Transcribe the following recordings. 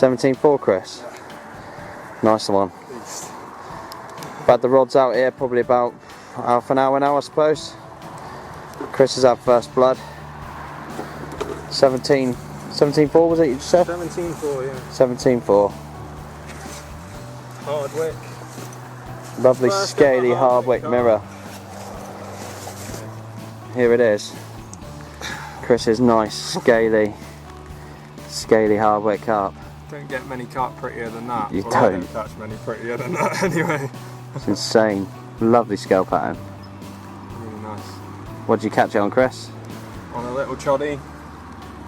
17.4, Chris. Nice one. Had the rods out here probably about half an hour now, I suppose. Chris has had first blood. 17.4 was it you just said? 17.4, yeah. 17.4. Hardwick. Lovely First scaly ever Hardwick mirror. Here it is. Chris's nice scaly Hardwick carp. Don't get many carp prettier than that. You Well, I don't. don't catch many prettier than that anyway. It's insane. Lovely scale pattern. Really nice. What did you catch it on, Chris? On a little choddy,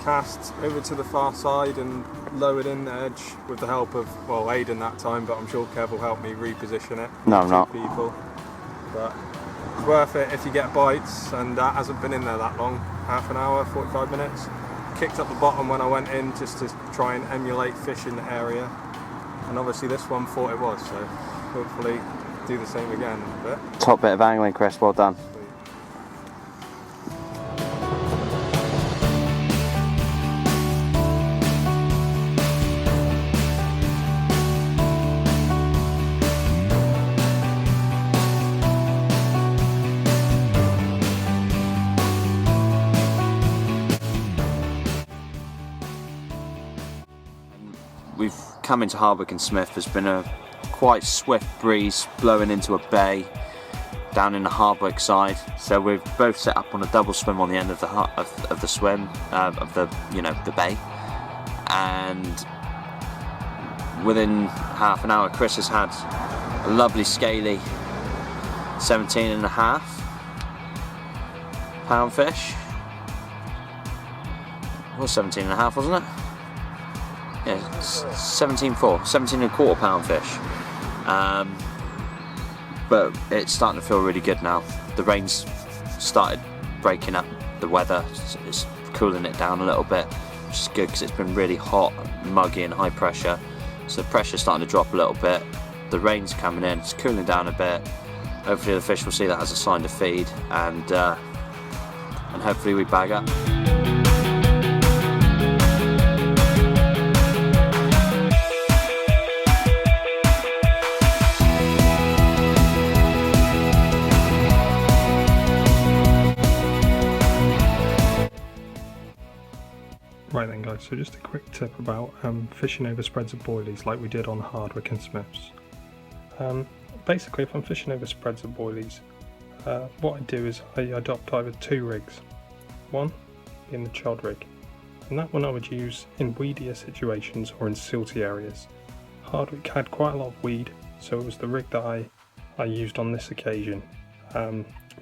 cast over to the far side and lowered in the edge with the help of, well, Aidan that time, but I'm sure Kev will help me reposition it. No, I'm not. People. But it's worth it if you get bites, and that hasn't been in there that long. Half an hour, 45 minutes. Kicked up the bottom when I went in just to try and emulate fish in the area. And obviously this one thought it was, so hopefully do the same again in a bit. Top bit of angling, Chris. Well done. We've come into Hardwick and Smiths. There's been a quite swift breeze blowing into a bay down in the Hardwick side. So we've both set up on a double swim on the end of the swim of the bay. And within half an hour, Chris has had a lovely scaly 17.5 pound fish. It was 17.5, wasn't it? Yeah, 17.4, 17.25 pound fish. But it's starting to feel really good now. The rain's started breaking up the weather, it's cooling it down a little bit, which is good because it's been really hot, muggy and high pressure. So the pressure's starting to drop a little bit. The rain's coming in, it's cooling down a bit. Hopefully the fish will see that as a sign to feed, and hopefully we bag up. Right then guys, so just a quick tip about fishing over spreads of boilies like we did on Hardwick and Smiths. Basically if I'm fishing over spreads of boilies, what I do is I adopt either two rigs. One being the chod rig, and that one I would use in weedier situations or in silty areas. Hardwick had quite a lot of weed, so it was the rig that I used on this occasion.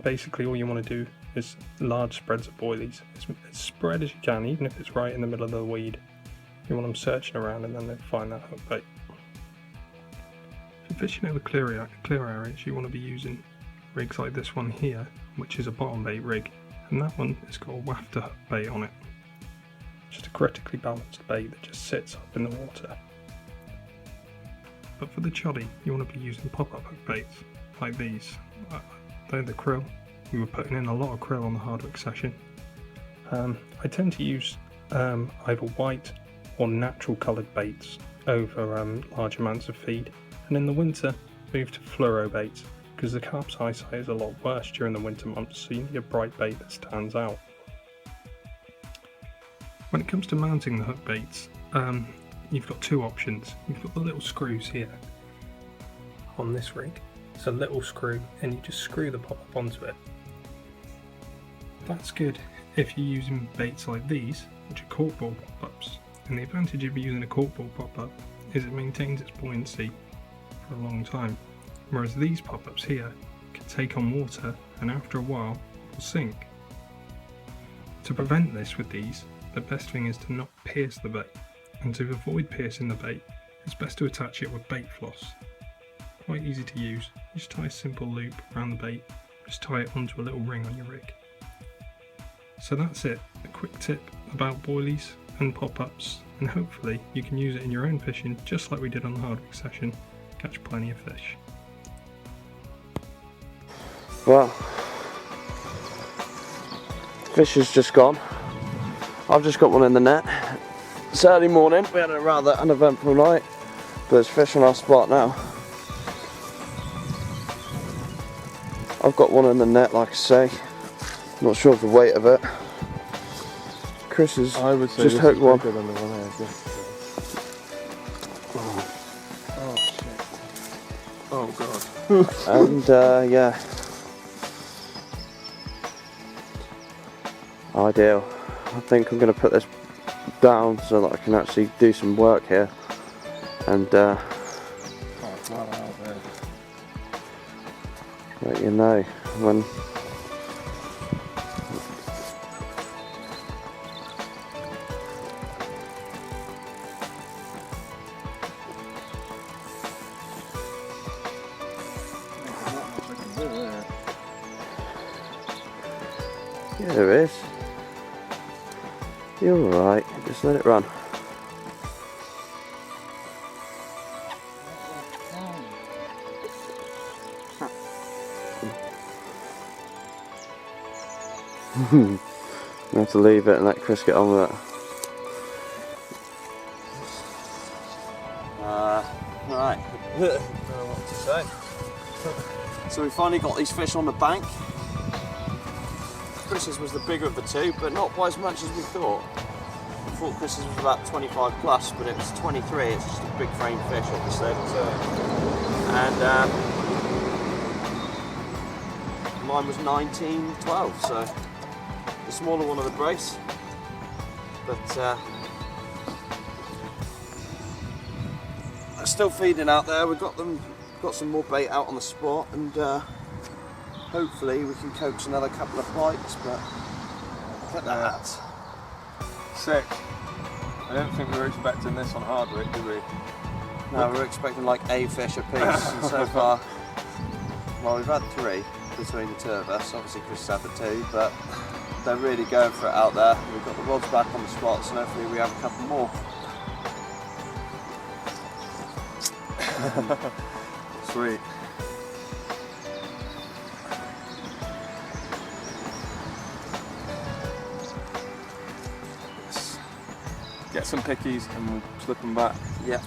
Basically all you want to do is large spreads of boilies, as spread as you can, even if it's right in the middle of the weed. You want them searching around and then they find that hook bait. If you're fishing over clear areas, you want to be using rigs like this one here, which is a bottom bait rig, and that one has got a wafter hook bait on it. Just a critically balanced bait that just sits up in the water. But for the choddy, you want to be using pop-up hook baits like these. They're the Krill. We were putting in a lot of Krill on the Hardwick session. I tend to use either white or natural coloured baits over large amounts of feed, and in the winter move to fluoro baits because the carp's eyesight is a lot worse during the winter months, so you need a bright bait that stands out. When it comes to mounting the hook baits, you've got two options. You've got the little screws here on this rig. It's a little screw and you just screw the pop-up onto it. That's good if you're using baits like these, which are corkball pop-ups, and the advantage of using a corkball pop-up is it maintains its buoyancy for a long time, whereas these pop-ups here can take on water and after a while will sink. To prevent this with these, the best thing is to not pierce the bait, and to avoid piercing the bait, it's best to attach it with bait floss. Quite easy to use, you just tie a simple loop around the bait, just tie it onto a little ring on your rig. So that's it, a quick tip about boilies and pop-ups, and hopefully you can use it in your own fishing just like we did on the Hardwick session, catch plenty of fish. Well, the fish has just gone. I've just got one in the net. It's early morning, we had a rather uneventful night, but there's fish on our spot now. I've got one in the net, like I say. Not sure of the weight of it. Chris has I would say just this hooked is one. bigger than the one here. Oh shit. Oh god. And yeah. Ideal. I think I'm going to put this down so that I can actually do some work here. And Oh, flat out there. let you know when. Yeah, there is. You're alright, just let it run. I have to leave it and let Chris get on with it. Right. I don't know what to say. So we finally got these fish on the bank. Chris's was the bigger of the two, but not by as much as we thought. I thought Chris's was about 25 plus, but it was 23. It's just a big frame fish, obviously. And mine was 19, 12, so the smaller one of the brace. But they're still feeding out there. We've got some more bait out on the spot, and hopefully we can coax another couple of bites, but look at that. Sick. I don't think we were expecting this on Hardwick, did we? No, we're expecting like a fish a piece, and so far, well, we've had 3 between the two of us. Obviously Chris had the 2, but they're really going for it out there. We've got the rods back on the spots, and hopefully we have a couple more. Sweet. Yes. Get some pickies and we'll slip them back. Yeah.